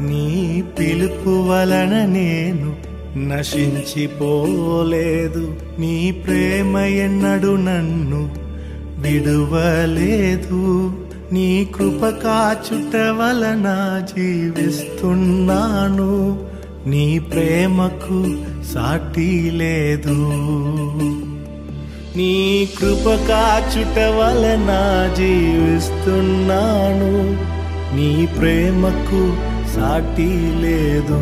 నీ పిలుపు వలన నేను నశించిపోలేదు, నీ ప్రేమ ఎన్నడు నన్ను విడువలేదు, నీ కృప కాచుట వలన జీవిస్తున్నాను, నీ ప్రేమకు సాటి లేదు. నీ కృప కాచుట వలన జీవిస్తున్నాను, నీ ప్రేమకు సాటి లేదు.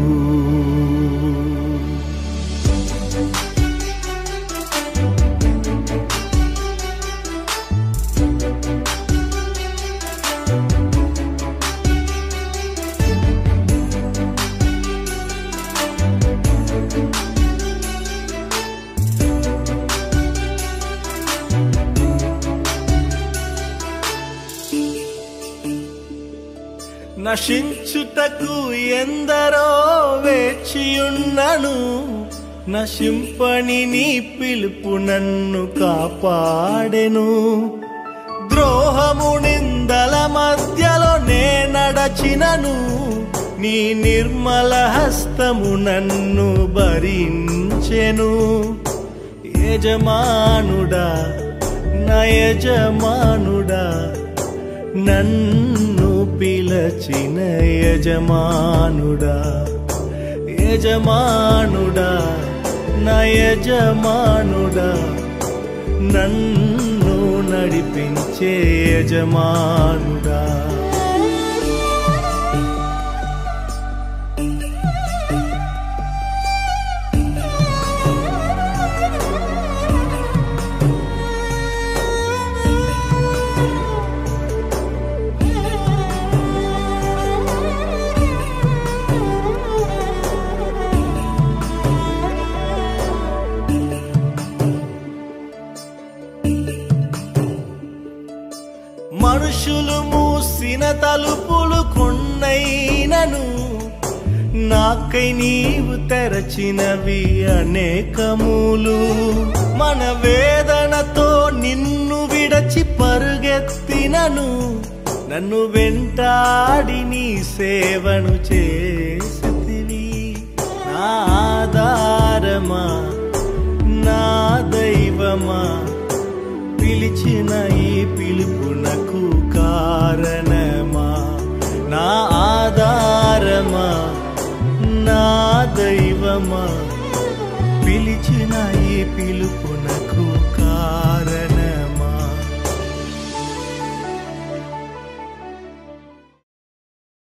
నశించుటకు ఎందరో వేచియున్నను, నశింపని నీ పిలుపు నన్ను కాపాడెను. ద్రోహము నిందల మధ్యలో నే నడచినను, నీ నిర్మల హస్తము నన్ను భరించెను. యజమానుడా నా యజమానుడా, నన్ను పిలచిన యజమానుడా, యజమానుడా నా యజమానుడా, నన్ను నడిపించే యజమానుడా. మనుషులు మూసిన తలుపులు కొన్నైనను, నాకై నీవు తెరచినవి అనేకములు. మన వేదనతో నిన్ను విడచి పరుగెత్తినను, నన్ను వెంటాడి నీ సేవను చేసితివి. నా ఆధారమా నా దైవమా, పిలిచిన ఈ పిలుపునకు కారణమా. నా ఆధారమా నా దైవమా, పిలిచిన ఈ పిలుపు